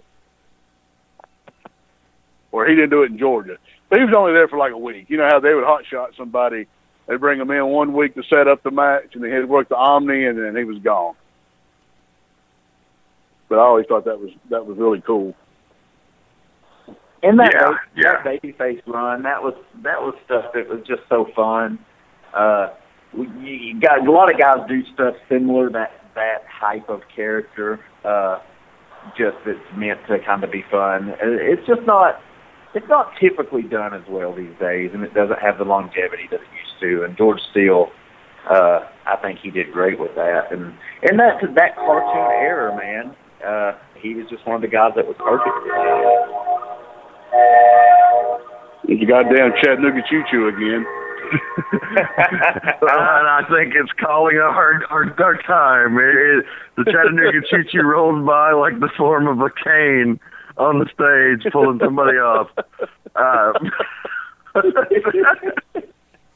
Or he didn't do it in Georgia. But he was only there for like a week. You know how they would hotshot somebody? They'd bring him in 1 week to set up the match, and then he'd work the Omni, and then he was gone. But I always thought that was really cool. And that babyface run, that was stuff that was just so fun. You got a lot of guys do stuff similar, that type of character, just that's meant to kind of be fun. It's not typically done as well these days, and it doesn't have the longevity that it used to. And George Steele, I think he did great with that. And that cartoon era, man, he was just one of the guys that was perfect. It's a goddamn Chattanooga choo-choo again. And I think it's calling our time. The Chattanooga choo-choo rolls by like the form of a cane on the stage, pulling somebody off.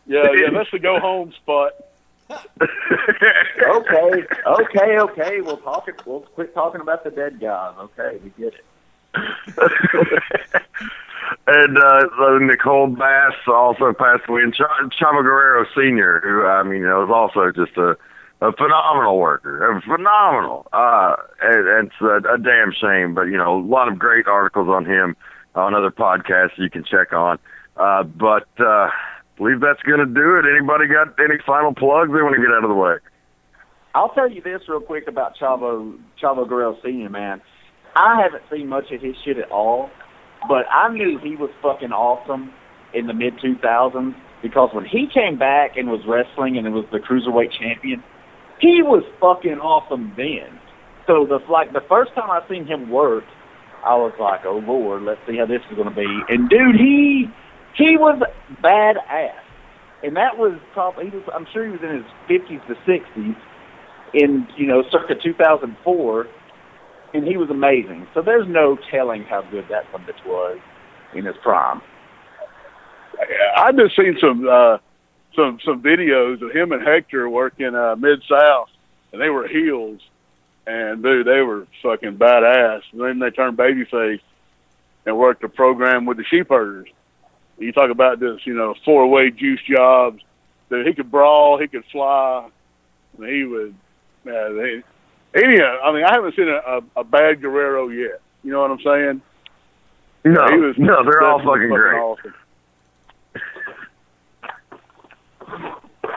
Yeah, that's the go home spot. Okay. We'll quit talking about the dead guys. Okay, we get it. And Nicole Bass also passed away, and Chavo Guerrero Sr., who was also just a phenomenal worker, phenomenal. And it's a damn shame, but a lot of great articles on him on other podcasts you can check on. But I believe that's going to do it. Anybody got any final plugs they want to get out of the way? I'll tell you this real quick about Chavo Guerrero Sr., man. I haven't seen much of his shit at all, but I knew he was fucking awesome in the mid-2000s because when he came back and was wrestling and was the Cruiserweight champion, he was fucking awesome then. So the first time I seen him work, I was like, oh Lord, let's see how this is going to be. And dude, he was badass. And that was probably, I'm sure he was in his 50s to 60s in, circa 2004. And he was amazing. So there's no telling how good that sumbitch was in his prime. I've just seen some videos of him and Hector working Mid-South, and they were heels. And, dude, they were fucking badass. And then they turned babyface and worked a program with the Sheepherders. You talk about this, four-way juice jobs. Dude, he could brawl, he could fly. And he would, I haven't seen a bad Guerrero yet. You know what I'm saying? No, they're all fucking great. Awesome.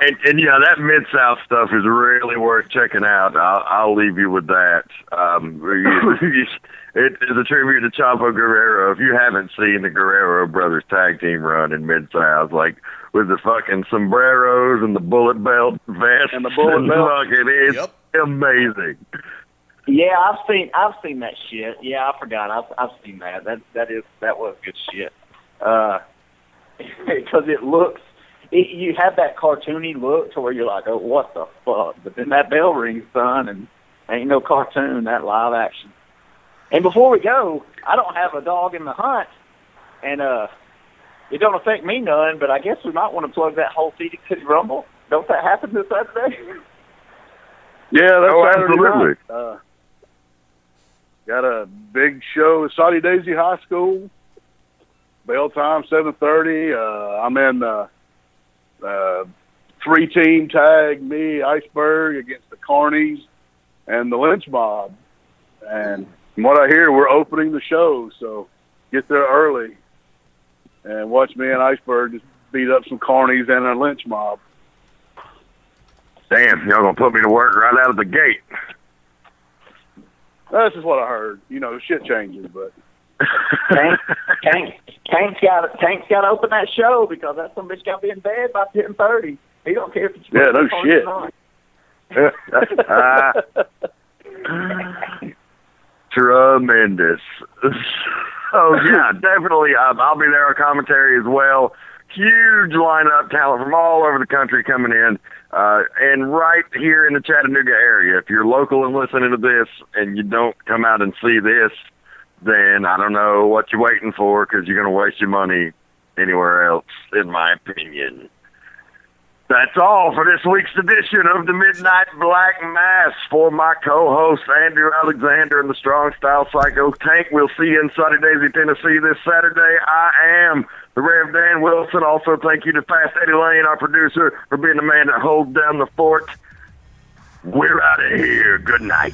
And that Mid-South stuff is really worth checking out. I'll leave you with that. It is a tribute to Chavo Guerrero. If you haven't seen the Guerrero Brothers tag team run in Mid-South, like with the fucking sombreros and the bullet belt vests and the bullet belt, it's amazing. Yeah, I've seen that shit. Yeah, I forgot. I've seen that. That was good shit. Because it looks. You have that cartoony look to where you're like, oh, what the fuck? But then that bell rings, son, and ain't no cartoon, that live action. And before we go, I don't have a dog in the hunt, and it don't affect me none, but I guess we might want to plug that whole City Rumble. Don't that happen this Saturday? Yeah, that's Saturday absolutely. night. Got a big show at Saudi Daisy High School. Bell time 7:30. I'm in 3-team tag, me, Iceberg, against the Carnies and the Lynch Mob. And from what I hear, we're opening the show, so get there early and watch me and Iceberg just beat up some Carnies and a Lynch Mob. Damn, y'all gonna put me to work right out of the gate. That's just what I heard. You know, shit changes, but Tank's got to open that show because that some bitch got to be in bed by 10:30. He don't care if it's no shit. Tremendous. Oh yeah, definitely. I'll be there on commentary as well. Huge lineup, talent from all over the country coming in, and right here in the Chattanooga area. If you're local and listening to this, and you don't come out and see this, then I don't know what you're waiting for, because you're going to waste your money anywhere else, in my opinion. That's all for this week's edition of the Midnight Black Mass. For my co-host, Andrew Alexander and the Strong Style Psycho Tank, we'll see you in Sunny Daisy, Tennessee this Saturday. I am the Rev Dan Wilson. Also, thank you to Fast Eddie Layne, our producer, for being the man that holds down the fort. We're out of here. Good night.